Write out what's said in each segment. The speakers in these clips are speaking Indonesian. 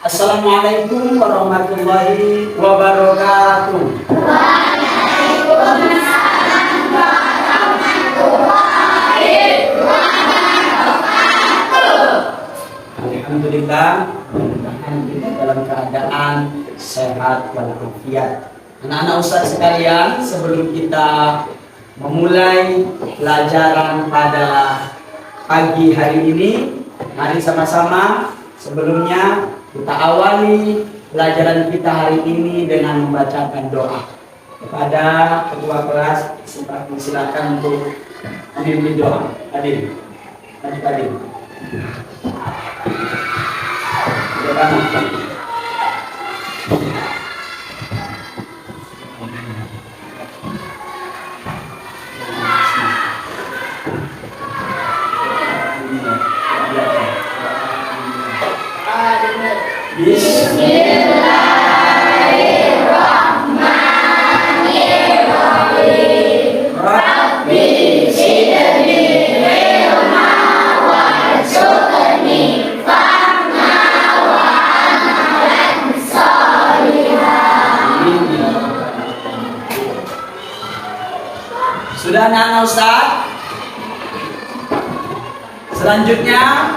Assalamualaikum warahmatullahi wabarakatuh. Waalaikumsalam warahmatullahi wabarakatuh. Alhamdulillah, mudah-mudahan kita dalam keadaan sehat walafiat. Anak-anak Ustaz sekalian, sebelum kita memulai pelajaran pada pagi hari ini, mari sama-sama sebelumnya kita awali pelajaran kita hari ini dengan membacakan doa. Kepada ketua kelas, silakan untuk memimpin doa. Adil. Bismillahirrahmanirrahim. Rabbi zidni ilma warzuqni fahma wa amalan sholihan. Sudah anak Ustaz? Selanjutnya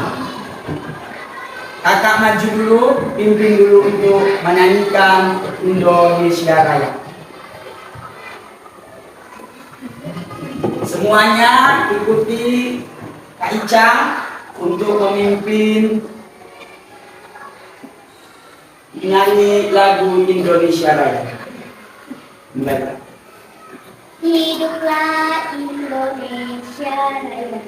kakak maju dulu, pimpin dulu untuk menyanyikan Indonesia Raya. Semuanya ikuti Kak Ica untuk memimpin menyanyi lagu Indonesia Raya. Mulai. Hiduplah Indonesia Raya.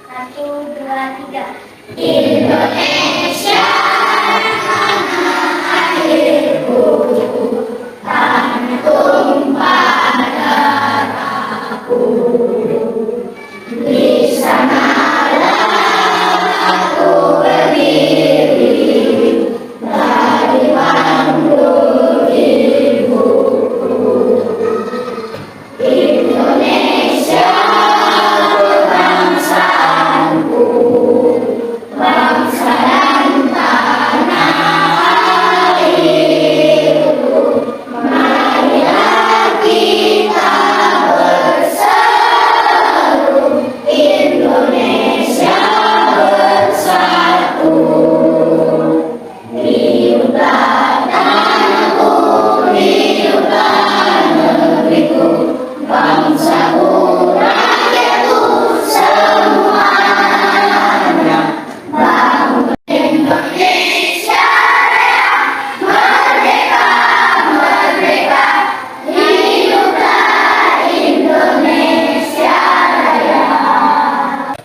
1, 2, 3. Indonesia tanah airku, tanah tumpah darahku. Di sanalah aku berdiri dari panggung ibuku. Indonesia bangsaku, bangsa dan tanah airku. Marilah kita berseru, Indonesia bersatu. Hiduplah tanahku, hiduplah negeriku, bangsaku, rakyatku semuanya. Bangun Indonesia Raya, merdeka, merdeka. Hiduplah Indonesia Raya.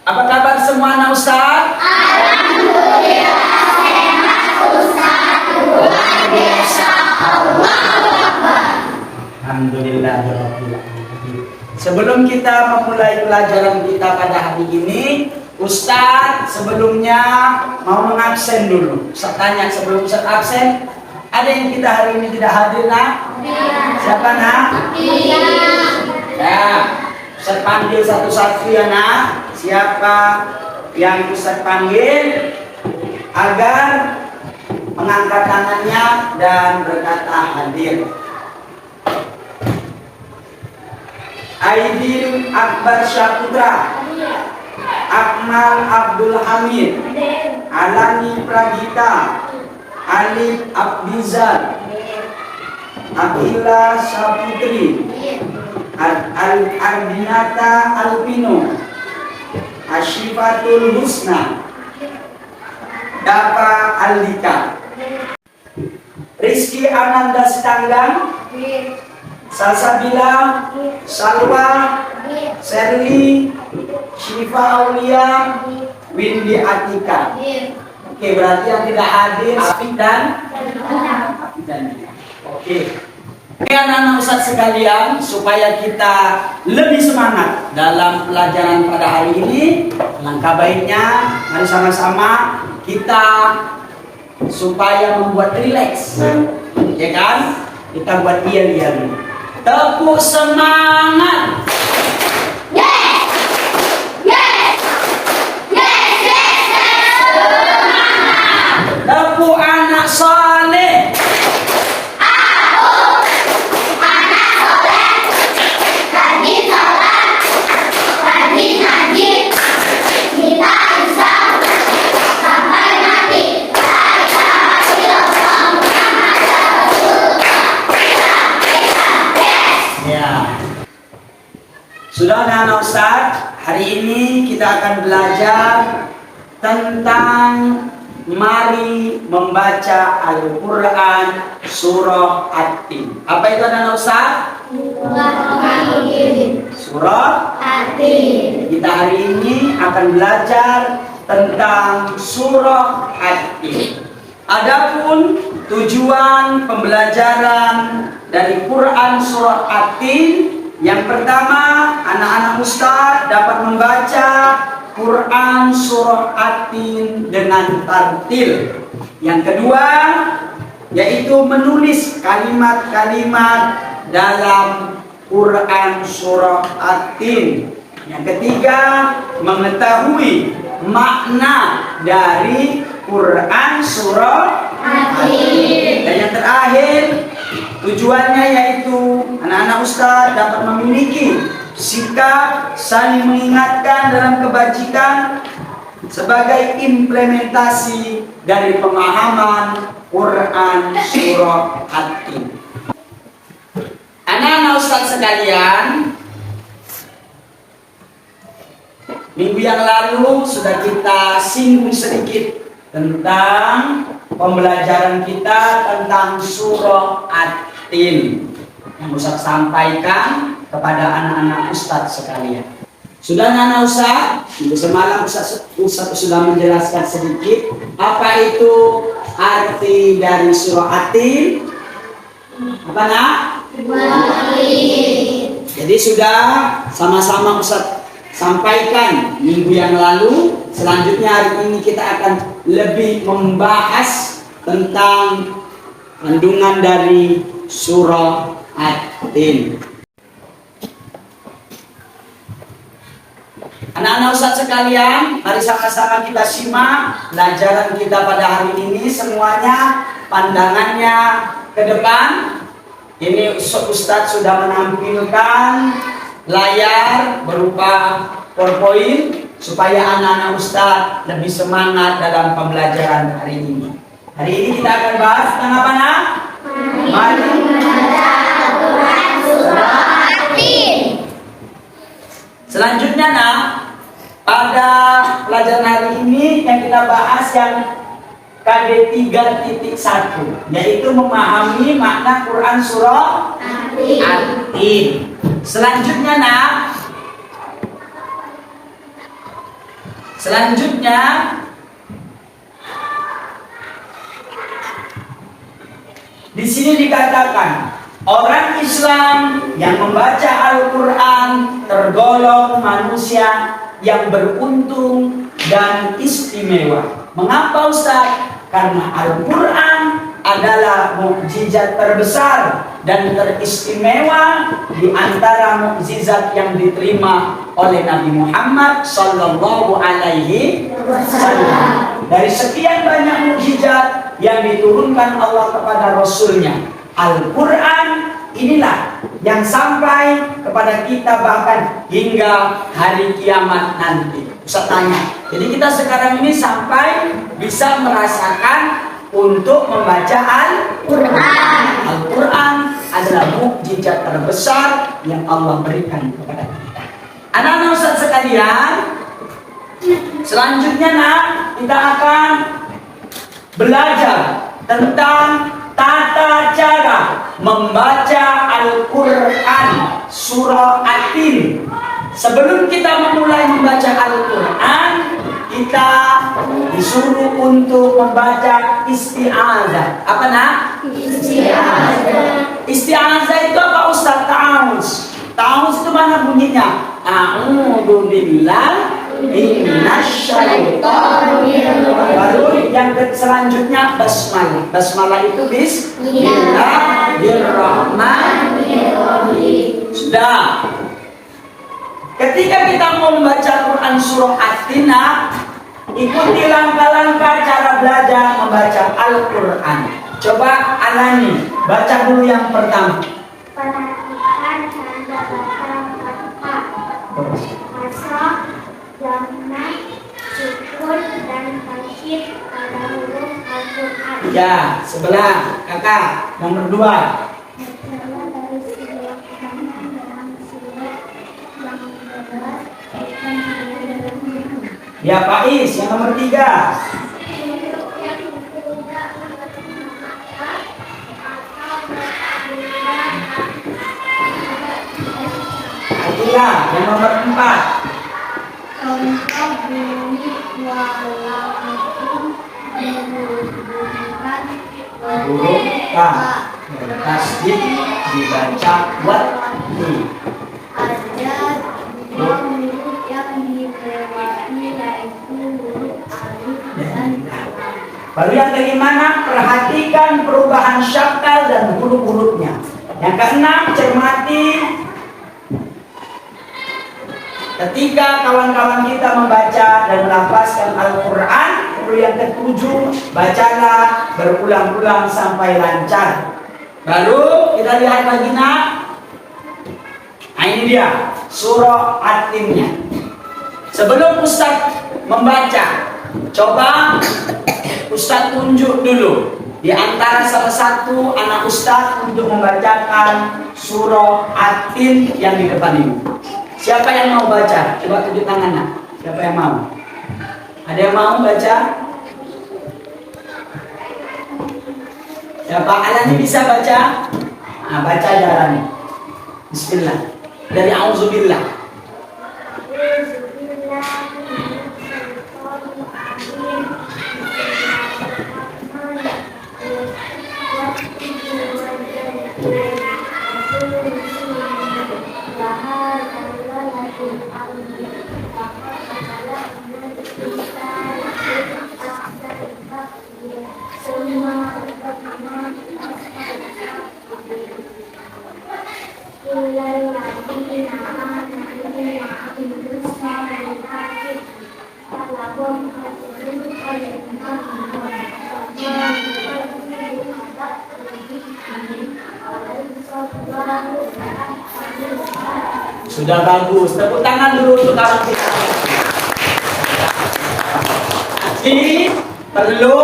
Apa kabar semua anak Ustaz? Alhamdulillah sehat Ustaz, luar biasa. Allahu Akbar. Alhamdulillah. Sebelum kita memulai pelajaran kita pada hari ini, Ustaz sebelumnya mau mengabsen dulu. Ustaz tanya sebelum Ustaz absen, ada yang kita hari ini tidak hadir nak? Siapa nak? Ya, Ustaz panggil satu-satu ya nak. Siapa yang Ustaz panggil agar mengangkat tangannya dan berkata hadir. Aidil Akbar Syaputra, Akmal Abdul Hamid, Alani Pragita, Alif Abdizar, Akila Saputri, Ardinata Alpino, Asyifatul Husna, Dapa Alika. Rizky Ananda Sitanggang, Salsabila, Salwa, Sherly, Syifa Aulia, Windy Atika. Oke, berarti yang tidak hadir Afid dan Oke. Oke, anak-anak Ustadz sekalian, supaya kita lebih semangat dalam pelajaran pada hari ini, langkah baiknya mari sama-sama kita supaya membuat rileks, ya kan? Kita buat iya dulu. Tepuk semangat. Yes! Yes! Yes! Yes! Semangat! Tepuk anak soleh. Aku anak soleh, rajin sholat, rajin ngaji, kita bisa sampai mati. La ilaha illallah Muhammad Rasulullah. Ya. Sudah anak-anak Ustadz, hari ini kita akan belajar tentang mari membaca Al-Quran Surah At-Tin. Apa itu anak-anak Ustadz? Surah Hati. Kita hari ini akan belajar tentang Surah At-Tin. Adapun tujuan pembelajaran dari Quran Surah At-Tin, yang pertama, anak-anak Ustadz dapat membaca Quran Surah At-Tin dengan tartil. Yang kedua, yaitu menulis kalimat-kalimat dalam Quran Surah At-Tin. Yang ketiga, mengetahui makna dari Quran Surah At-Tin. Dan yang terakhir, tujuannya yaitu anak-anak Ustadz dapat memiliki sikap saling mengingatkan dalam kebajikan sebagai implementasi dari pemahaman Quran Surah At-Tin. Anak-anak Ustadz sekalian, minggu yang lalu sudah kita singgung sedikit tentang pembelajaran kita tentang Surah At-Tin yang Ustadz sampaikan kepada anak-anak Ustadz sekalian. Sudah anak-anak Ustadz, minggu semalam Ustadz sudah menjelaskan sedikit apa itu arti dari Surah At-Tin. Apa nak? Jadi sudah sama-sama Ustadz sampaikan minggu yang lalu. Selanjutnya hari ini kita akan lebih membahas tentang kandungan dari Surah At-Tin. Anak-anak Ustadz sekalian, mari sama-sama kita simak pelajaran kita pada hari ini. Semuanya pandangannya ke depan. Ini Ustadz sudah menampilkan layar berupa PowerPoint supaya anak-anak Ustadz lebih semangat dalam pembelajaran hari ini. Hari ini kita akan bahas tentang apa nak? Mari membaca Al-Quran Surah At-Tin. Selanjutnya nak, pada pelajaran hari ini yang kita bahas yang KD 3.1, yaitu memahami makna Quran Surah At-Tin. Selanjutnya nak, di sini dikatakan orang Islam yang membaca Al-Quran tergolong manusia yang beruntung dan istimewa. Mengapa Ustaz? Karena Al-Quran adalah mukjizat terbesar dan teristimewa di antara mukjizat yang diterima oleh Nabi Muhammad Sallallahu Alaihi Wasallam. Dari sekian banyak mukjizat yang diturunkan Allah kepada Rasulnya, Al-Quran inilah yang sampai kepada kita bahkan hingga hari kiamat nanti. Ustaz tanya, jadi kita sekarang ini sampai bisa merasakan untuk membaca Al-Quran. Al-Quran adalah mukjizat terbesar yang Allah berikan kepada kita. Anak-anak Ustaz sekalian, selanjutnya nak, kita akan belajar tentang tata cara membaca Al-Quran surah At-Tin. Sebelum kita memulai membaca Al-Quran, kita disuruh untuk membaca isti'azah. Apa nak? Isti'azah. Isti'azah itu apa Ustaz? Ta'awuz. Ta'awuz itu mana bunyinya? A'udzu billahi minasyaitonir rajim. Baru yang selanjutnya basmalah. Basmalah itu bismillahirrahmanirrahim. Sudah. Ketika kita mau membaca Quran surah At-Tin, ikuti langkah-langkah cara belajar membaca Al-Quran. Coba alami. Baca dulu yang pertama. Perhatikan tanda baca Fatha, kasrah, dhamma, sukun, dan tasyid pada huruf Al-Quran. Ya, sebelah kakak nomor 2. Setelah dari sila pertama dalam sila yang kedua, akan Ya Pak Is yang nomor 3. Adila yang nomor 4. Contoh bunyi walaupun dihubungkan Huruf K tasdid dibaca wati. Ada dua huruf yang dilewati yaitu huruf alif dan lam. Baru yang bagaimana? Perhatikan perubahan syakal dan huruf-hurufnya. Yang keenam, cermati ketika kawan-kawan kita membaca dan melafazkan Al-Quran. Lalu yang ketujuh, bacalah berulang-ulang sampai lancar. Baru kita lihat lagi nak. Nah ini dia surah At-Tinnya. Sebelum Ustaz membaca, coba Ustaz tunjuk dulu di antara salah satu anak Ustaz untuk membacakan surah At-Tin yang di depan ini. Siapa yang mau baca? Coba tunjuk tangan nak. Siapa yang mau? Ada yang mau baca? Siapa? Alani bisa baca? Nah, baca jalan. Bismillah. Dari auzubillah. Sudah bagus. Tepuk tangan dulu untuk kawan kita. Jadi perlu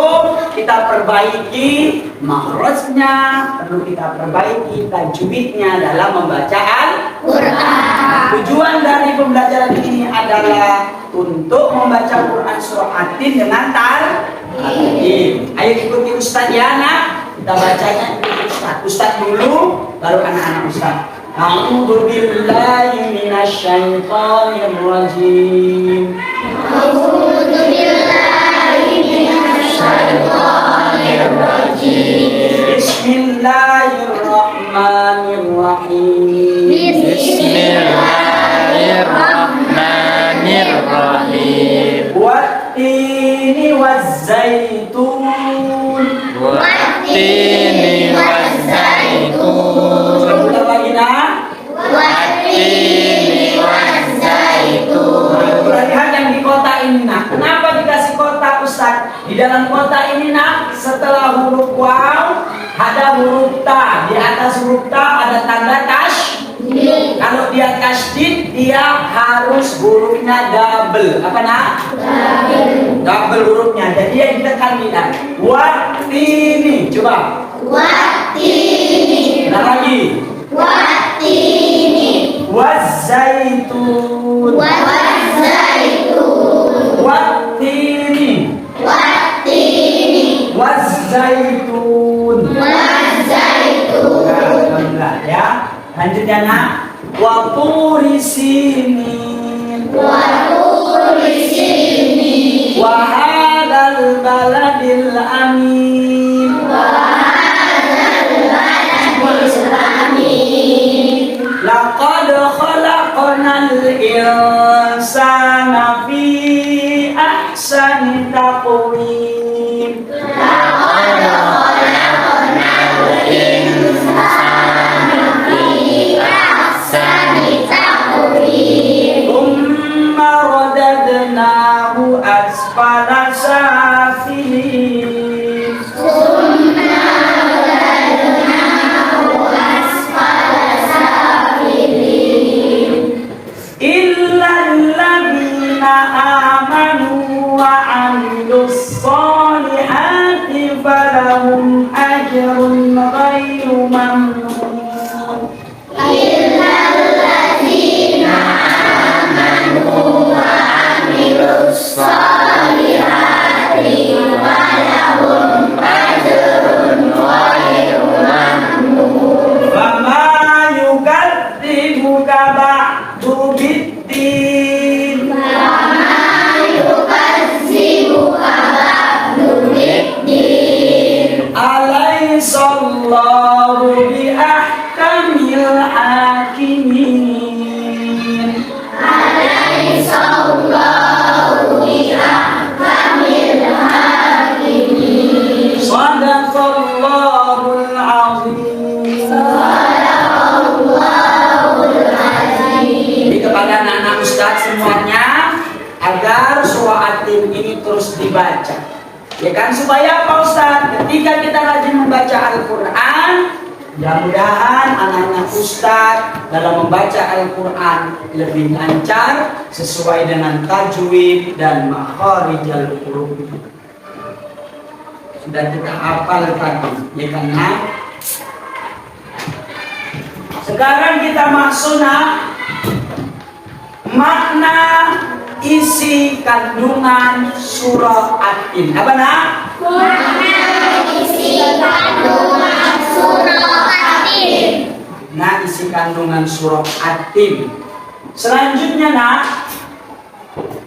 kita perbaiki makhrajnya, perlu kita perbaiki tajwidnya dalam membaca Al-Quran. Tujuan dari pembelajaran ini adalah untuk membaca Quran surah At-Tin dengan tartil. Ayo ikuti Ustaz ya nak. Kita bacanya ikuti Ustaz. Ustaz dulu, baru anak-anak Ustaz. A'udzu billahi minasyaitonir rajim. A'udzu billahi minasyaitonir rajim. Bismillahirrahmanirrahim. Bismillahirrahmanirrahim. Wattini wazzaitun. Wattini wazzaitun. Ulang lagi nak. Wattini wazzaitun. Perhatikan yang di kota ini nak. Kenapa dikasih kota Ustaz? Di dalam kota ini nak, setelah huruf waw ada huruf ta. Di atas huruf ta ada tanda tasydid. Kalau dia tasydid, dia harus hurufnya double. Apa nak? Double hurufnya. Jadi yang ditekan tidak. Wattini. Coba. Wattini. Ulang lagi. Wattini. Wazzaitun. Wazzaitun. Wattini. Wattini. Wazzaitun. zaitun. Alhamdulillah ya. Lanjutnya nak. Wa turi sinin. Wa hadzal baladil amin. Laqad khalaqnal insana fi ahsani taqwim. Thumma radadnahu asfala safilin. Illa alladhina amanu wa amilus solihati falahum ajrun ghairu mamnun. Fama yukadzibuka ba'du biddin. Alaihissallahu bi ahkamil hakimin. Sadaqallahul azim. Jadi kepada anak-anak Ustaz semuanya agar surah At-Tin ini terus dibaca. Ya kan, supaya Pak Ustaz ketika kita rajin membaca Al-Quran, mudah-mudahan anak-anak Ustaz dalam membaca Al-Quran lebih lancar sesuai dengan tajwid dan makharijal huruf. Sudah kita hafal tadi, ya kan? Nah, sekarang kita masuk makna isi kandungan surah At-Tin. Apa nak? Nah, isi kandungan surah At-Tin. Selanjutnya nak,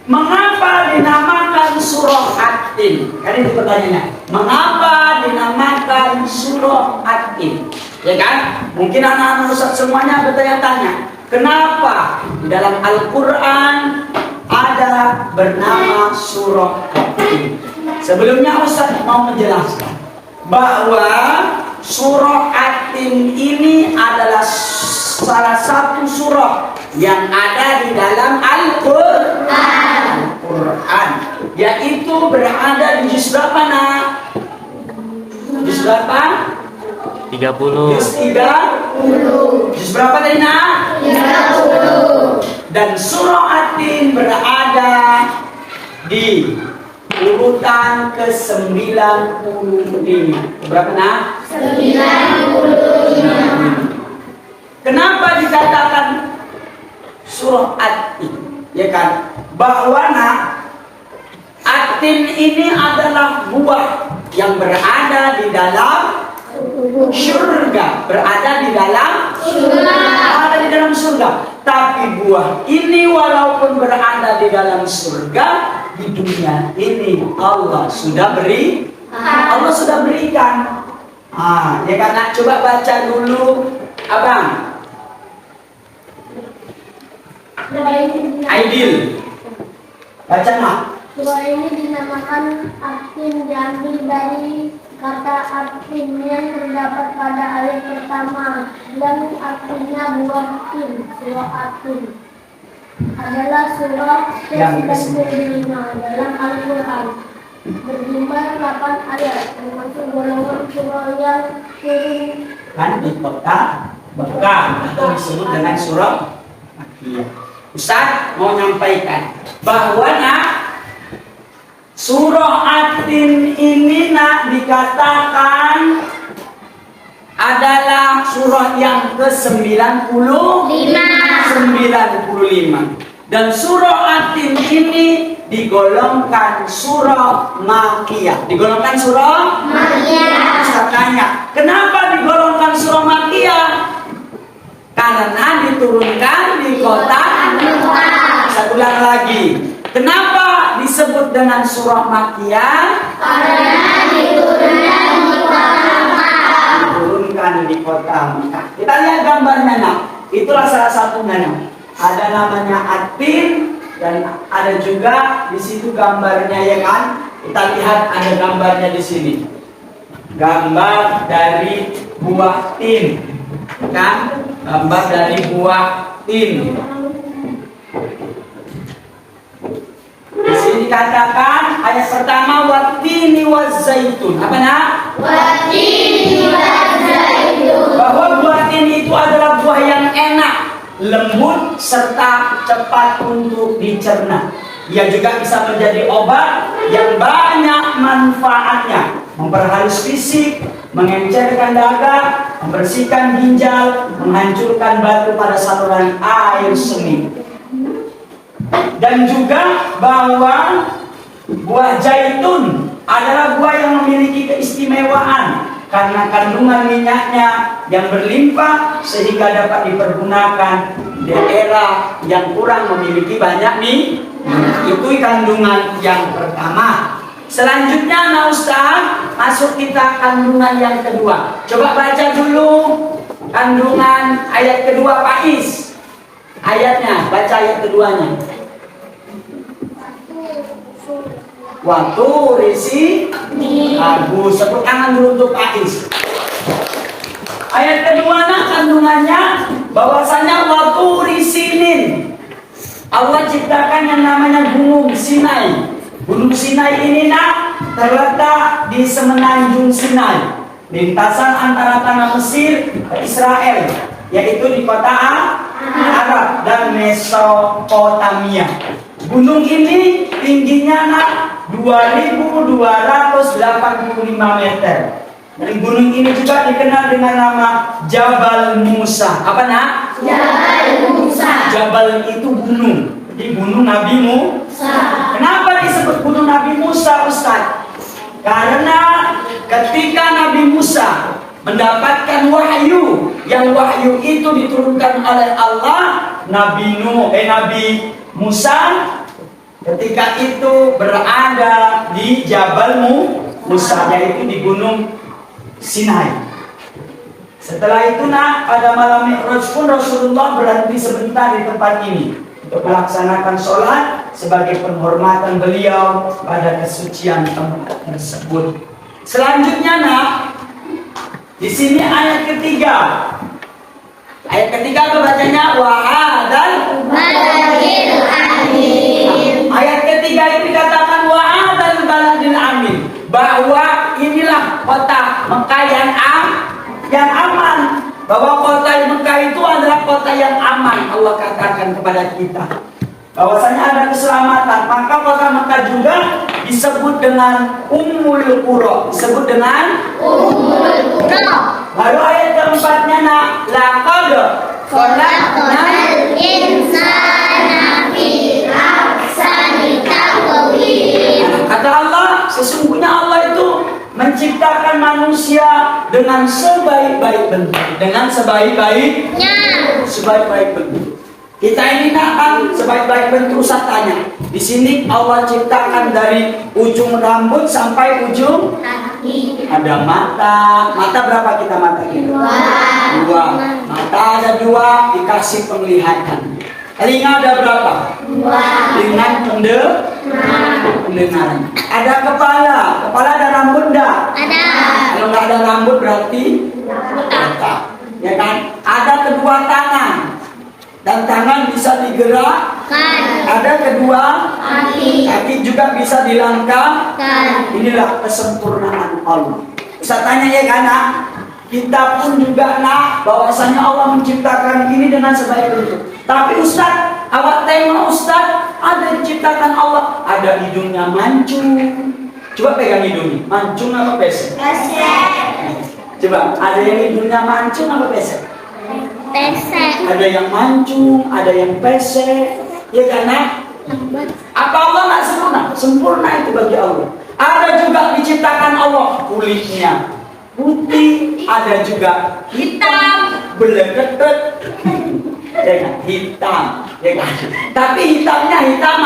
mengapa dinamakan surah At-Tin? Kan itu pertanyaannya. Mengapa dinamakan surah At-Tin? Ya kan? Mungkin anak-anak Ustaz semuanya bertanya-tanya, kenapa di dalam Al-Quran ada bernama surah At-Tin? Sebelumnya Ustaz mau menjelaskan bahwa surah At-Tin ini adalah salah satu surah yang ada di dalam Al-Quran, yaitu berada di juz berapa nak? Juz berapa? 30. Juz 30. Juz berapa tadi nak? 30. Dan surah At-Tin berada di urutan ke-95. Berapa nak? 95. Kenapa dikatakan surah At-Tin? Ya kan? Bahwa nak, At-Tin ini adalah buah yang berada di dalam surga, berada di dalam surga. Tapi buah ini walaupun berada di dalam surga, di dunia ini Allah sudah berikan. Ya kan? Nah, coba baca dulu, abang. Aidil, baca nak. Surah ini dinamakan At-Tin diambil dari kata At-Tin yang terdapat pada ayat pertama dan artinya buah tin. Surah At-Tin adalah surah ke-95 dalam Al-Quran, berjumlah 8 ayat, termasuk golongan surah yang turun Kan di Mekah atau disebut dengan surah Makkiyah. Ustaz mau nyampaikan bahwa nak, surah At-Tin ini nak dikatakan adalah surah yang ke-95. Dan surah At-Tin ini digolongkan surah Makkiyah. Digolongkan surah Makkiyah. Ustaz tanya, kenapa digolongkan surah Makkiyah? Karena diturunkan di kota Makkah. Saya ulang lagi. Kenapa disebut dengan surah Makkiyah? Karena diturunkan di kota Makkah. Diturunkan di kota Makkah. Kita lihat gambarnya, nak. Itulah salah satunya, nak. Ada namanya At-Tin dan ada juga di situ gambarnya, ya kan? Kita lihat ada gambarnya di sini. Gambar dari buah tin, kan? Gambar dari buah tin. Di sini dikatakan ayat pertama wattini wazzaitun. Apa nak? Wattini wazzaitun. Bahwa buah tin itu adalah buah yang enak, lembut serta cepat untuk dicerna. Ia juga bisa menjadi obat yang banyak manfaatnya, memperhalus fisik, mengencerkan dada, membersihkan ginjal, menghancurkan batu pada saluran air seni. Dan juga bahwa buah zaitun adalah buah yang memiliki keistimewaan karena kandungan minyaknya yang berlimpah sehingga dapat dipergunakan di daerah yang kurang memiliki banyak nih. Itu kandungan yang pertama. Selanjutnya, nah Ustaz, masuk kita kandungan yang kedua. Coba baca dulu kandungan ayat kedua, Pak Is. Ayatnya, baca ayat keduanya. Waktu risi bagus. Sebut tangan dulu untuk Pak Is. Ayat kedua, nah kandungannya bahwasanya waktu risinin. Allah ciptakan yang namanya Gunung Sinai. Gunung Sinai ini nak terletak di semenanjung Sinai, lintasan antara tanah Mesir ke Israel, yaitu di kota Arab dan Mesopotamia. Gunung ini tingginya nak 2.285 meter. Dan gunung ini juga dikenal dengan nama Jabal Musa. Apa nak? Jabal Musa. Jabal itu gunung. Jadi gunung Nabi Musa. Kenapa disebut gunung Nabi Musa, Ustaz? Karena ketika Nabi Musa mendapatkan wahyu, yang wahyu itu diturunkan oleh Allah, Nabi Musa ketika itu berada di Jabal Musa, yaitu di gunung Sinai. Setelah itu nak pada malam Mi'raj pun Rasulullah berhenti sebentar di tempat ini untuk melaksanakan sholat sebagai penghormatan beliau pada kesucian tempat tersebut. Selanjutnya nak, di sini ayat ketiga. Ayat ketiga bacanya wa'adal baladil amin. Ayat ketiga ini dikatakan wa'adal baladil amin, bahwa inilah kota Mekah yang aman. Bahwa kota Mekah itu adalah kota yang aman. Allah katakan kepada kita bahwasanya ada keselamatan. Maka kota Mekah juga disebut dengan Ummul Qura. Disebut dengan Ummul Qura. Lalu ayat keempatnya nak laqad khalaqnal insana fi ahsani taqwim. Kata Allah, sesungguhnya Allah itu menciptakan manusia dengan sebaik-baik bentuk, dengan sebaik-baiknya, sebaik-baik bentuk. Kita ini kan sebaik-baik bentuk. Ustaz tanya, di sini Allah ciptakan dari ujung rambut sampai ujung kaki. Ada mata berapa kita mata kita? Dua. Mata ada dua, dikasih penglihatan. Telinga ada berapa? Dua. Dengan pendengaran. Ada kepala ada rambut enggak? Ada. Kalau enggak ada rambut berarti otak. Ya kan? Ada kedua tangan. Dan tangan bisa digerakkan. Ada kedua kaki juga bisa dilangkahkan. Inilah kesempurnaan Allah. Bisa tanya ya kan? Kita pun juga bahwasanya Allah menciptakan ini dengan sebaik bentuk. Tapi Ustaz, awak tengok Ustaz, ada diciptakan Allah, ada hidungnya mancung. Coba pegang hidungnya, mancung apa pesek? Pesek. Coba, ada yang hidungnya mancung apa pesek? Pesek. Ada yang mancung, ada yang pesek. Ya kan? Nak? lambat. Apa Allah nggak sempurna? Sempurna itu bagi Allah. Ada juga diciptakan Allah kulitnya putih, ada juga hitam, belegetet, ya kan? Hitam, ya kan? Tapi hitamnya hitam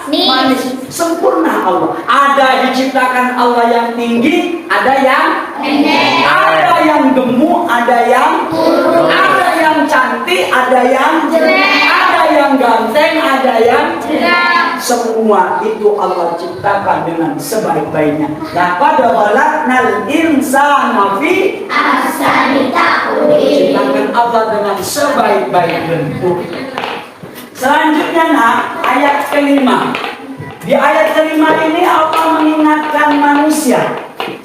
manis, sempurna Allah. Ada diciptakan Allah yang tinggi, ada yang Pendek. ada yang gemuk, ada yang Kurus. ada yang cantik, ada yang Jelek. ada yang ganteng, ada yang Jelek. semua itu Allah ciptakan dengan sebaik-baiknya. Laqad khalaqnal insana fi Ahsani taqwim. ciptakan Allah dengan sebaik-baik bentuk. Selanjutnya nak, ayat kelima. Di ayat kelima ini Allah mengingatkan manusia.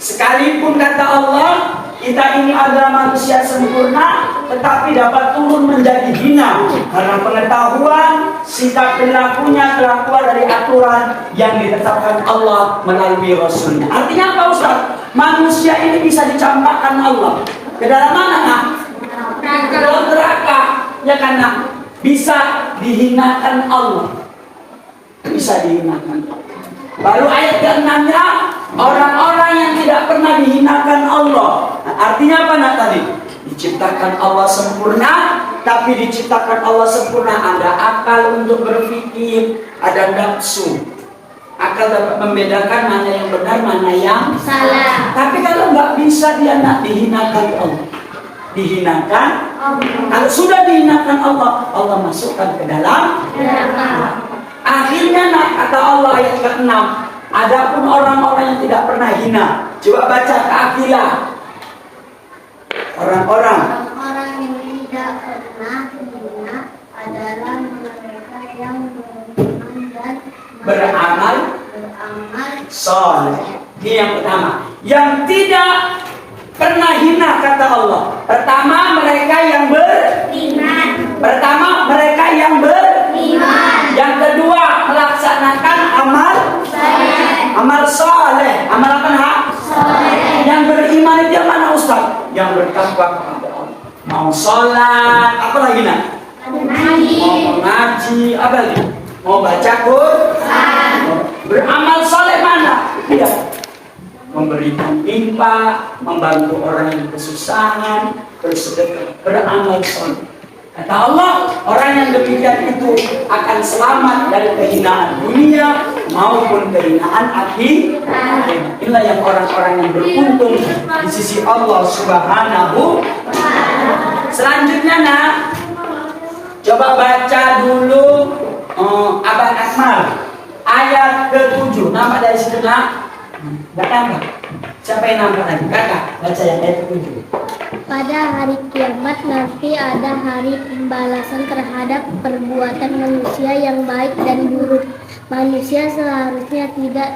Sekalipun kata Allah, kita ini adalah manusia sempurna, tetapi dapat turun menjadi hina karena pengetahuan, sikap perilakunya telah keluar dari aturan yang ditetapkan Allah melalui Rasulnya. Artinya apa Ustaz? Manusia ini bisa dicampakkan Allah ke dalam mana nak? Ke dalam neraka, ya kan nak? Bisa dihinakan Allah, bisa dihinakan Allah. Baru ayat ke-6-nya, orang-orang yang tidak pernah dihinakan Allah. Nah, artinya apa nak tadi? Diciptakan Allah sempurna, tapi diciptakan Allah sempurna ada akal untuk berpikir, ada nafsu. Akal dapat membedakan mana yang benar, mana yang Salah. tapi kalau nggak bisa dia nak dihinakan Allah. Dihinakan, kalau sudah dihinakan Allah, Allah masukkan ke dalam Neraka. akhirnya nak kata Allah ayat ke-6, adapun orang-orang yang tidak pernah hina, coba baca keakilah. Orang-orang Orang yang tidak pernah hina adalah mereka yang beriman dan beramal beramal soleh. Ini yang pertama. Yang tidak pernah hina kata Allah. Pertama mereka yang beriman. pertama mereka yang Beriman. yang kedua melaksanakan amal Soleh. amal soleh. Amal apa nak? Soleh. Yang beriman itu yang mana Ustaz? Yang bertakwa kepada Allah. Mau sholat, apa lagi nak? Mengaji. Mau mengaji, apa lagi? Mau baca Quran. Beramal soleh mana? Tidak. Memberikan infak, membantu orang yang kesusahan, bersedekah, beramal soleh. Kata Allah, orang yang demikian itu akan selamat dari kehinaan dunia maupun kehinaan akhirat. Inilah yang orang-orang yang beruntung di sisi Allah Subhanahu. Selanjutnya nak, coba baca dulu Abang Akmal ayat ke-7. Nampak dari situ nak? Enggak nampak. Siapa yang nampak lagi? Kakak, baca yang ayat ke-7. Pada hari kiamat nanti ada hari pembalasan terhadap perbuatan manusia yang baik dan buruk. Manusia seharusnya tidak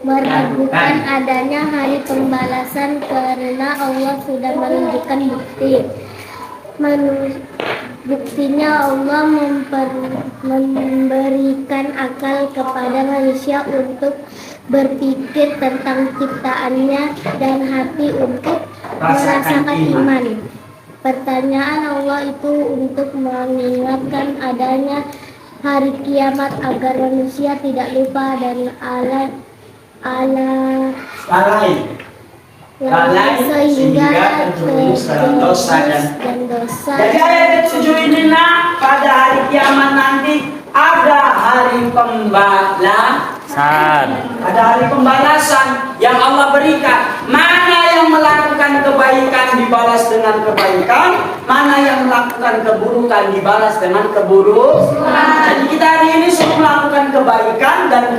meragukan adanya hari pembalasan karena Allah sudah menunjukkan bukti. Buktinya Allah memberikan akal kepada manusia untuk berpikir tentang ciptaannya dan hati untuk merasakan iman. Pertanyaan Allah itu untuk mengingatkan adanya hari kiamat agar manusia tidak lupa dan lalai sehingga terjerumus dalam dosa dan dosa. Jadi ayat ke-7 ini nak, pada hari kiamat nanti ada hari pembalasan. Ada hari pembalasan yang Allah berikan. Mana yang melakukan kebaikan dibalas dengan kebaikan, mana yang melakukan keburukan dibalas dengan keburukan. Jadi kita hari ini suruh melakukan kebaikan dan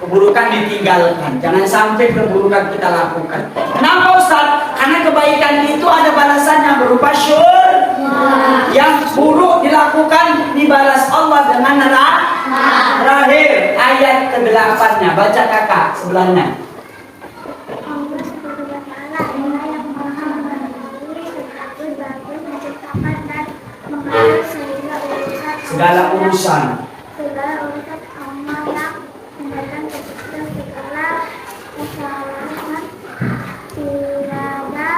keburukan ditinggalkan. Jangan sampai keburukan kita lakukan. Kenapa Ustaz? Karena kebaikan itu ada balasannya berupa syurga. Yang buruk dilakukan dibalas Allah dengan neraka. Terakhir ayat ke-8-nya, baca kakak sebelahnya. Segala urusan amal yang mendatangkan segala kesalahan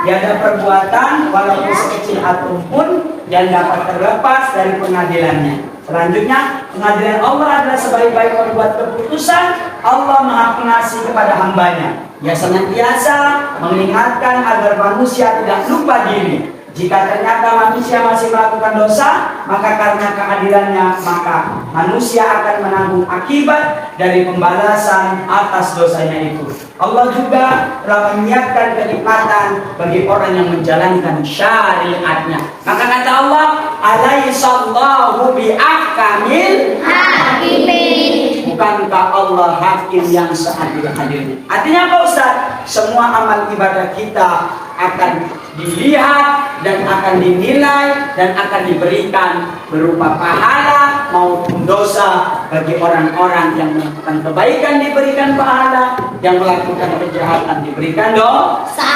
tiada perbuatan walaupun sekecil atom pun yang dapat terlepas dari pengadilannya. Selanjutnya, pengadilan Allah adalah sebaik-baik membuat keputusan. Allah Maha Pengasih kepada hambanya. Ia senantiasa mengingatkan agar manusia tidak lupa diri. Jika ternyata manusia masih melakukan dosa, maka karena keadilannya, maka manusia akan menanggung akibat dari pembalasan atas dosanya itu. Allah juga telah menyiapkan kenikmatan bagi orang yang menjalankan syariatnya. Maka kata Allah, alaihissallahu bi'ahkamil hakimin. Bukankah Allah hakim yang seadil-adilnya? Artinya apa Ustaz? Semua amal ibadah kita akan dilihat dan akan dinilai dan akan diberikan berupa pahala maupun dosa. Bagi orang-orang yang melakukan kebaikan diberikan pahala, yang melakukan kejahatan diberikan dosa.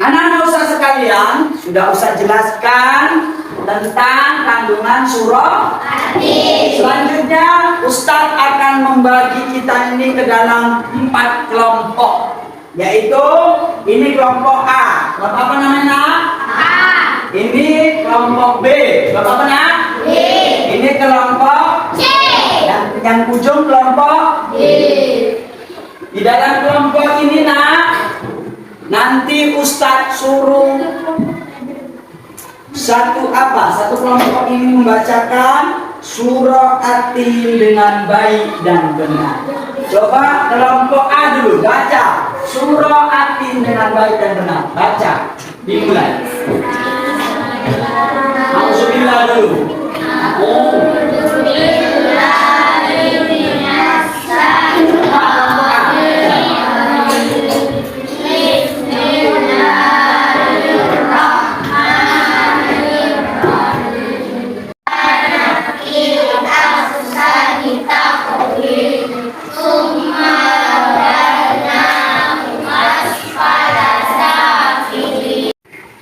Anak-anak Ustaz sekalian, sudah Ustaz jelaskan tentang kandungan surah Hadid. Selanjutnya Ustaz akan membagi kita ini ke dalam 4 kelompok. Yaitu ini kelompok A. Kelompok apa namanya? A. Ini kelompok B. Kelompok apa nak? B. Ini kelompok C. Dan yang ujung kelompok D. Di dalam kelompok ini nak, nanti Ustadz suruh satu kelompok ini membacakan surah At-Tin dengan baik dan benar. Coba kelompok A dulu baca surah At-Tin dengan baik dan benar. Baca, dimulai. Alhamdulillah dulu.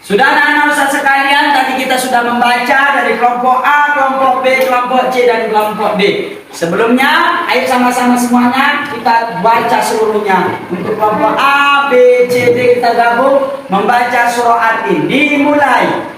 Sudah anak-anak Ustaz sekalian, tadi kita sudah membaca dari kelompok A, kelompok B, kelompok C, dan kelompok D. Sebelumnya, ayo sama-sama semuanya kita baca seluruhnya. Untuk kelompok A, B, C, D kita gabung membaca surah At-Tin. Dimulai.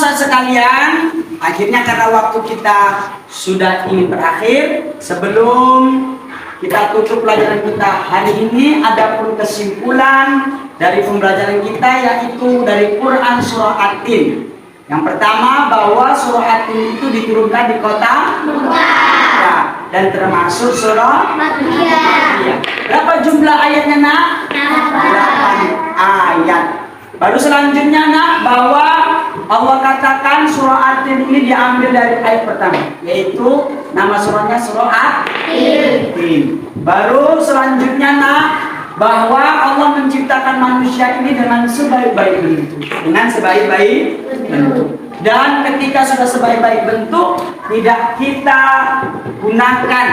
Sekalian, akhirnya karena waktu kita sudah ingin berakhir, sebelum kita tutup pelajaran kita hari ini, adapun kesimpulan dari pembelajaran kita yaitu dari Quran surah At-Tin. Yang pertama, bahwa surah At-Tin itu diturunkan di kota Makkah dan termasuk surah Makkiyah. Berapa jumlah ayatnya nak? 8 ayat. Baru selanjutnya nak, bahwa Allah katakan surah At-Tin ini diambil dari ayat pertama, yaitu nama surahnya surah At-Tin. Baru selanjutnya nak, bahwa Allah menciptakan manusia ini dengan sebaik-baik bentuk, dan ketika sudah sebaik-baik bentuk tidak kita gunakan,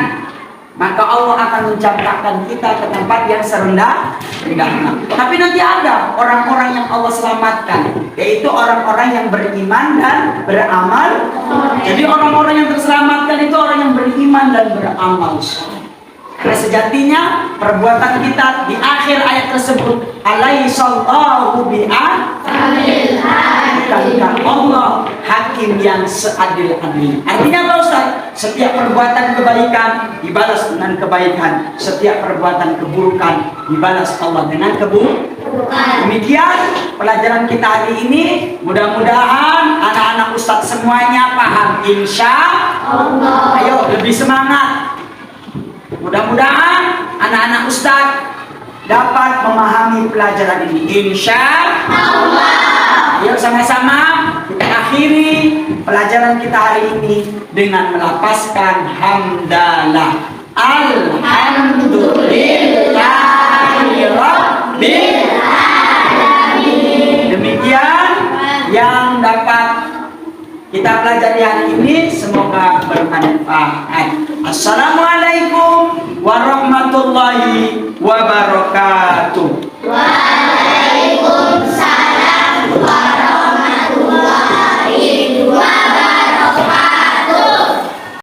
maka Allah akan mencampakkan kita ke tempat yang serendah-rendahnya. Tapi nanti ada orang-orang yang Allah selamatkan, yaitu orang-orang yang beriman dan beramal. Jadi orang-orang yang terselamatkan itu orang yang beriman dan beramal. Karena sejatinya perbuatan kita di akhir ayat tersebut alaihissallahu bukan Allah hakim yang seadil-adil. Artinya apa Ustaz? Setiap perbuatan kebaikan dibalas dengan kebaikan, setiap perbuatan keburukan dibalas Allah dengan keburukan. Demikian pelajaran kita hari ini. Mudah-mudahan anak-anak Ustaz semuanya paham, insya Allah. Ayo lebih semangat. Mudah-mudahan anak-anak Ustaz dapat memahami pelajaran ini, insya Allah. Yuk sama-sama kita akhiri pelajaran kita hari ini dengan melapaskan hamdalah. Alhamdulillahirabbil alamin. Demikian yang dapat kita pelajari hari ini, semoga bermanfaat. Assalamualaikum warahmatullahi wabarakatuh.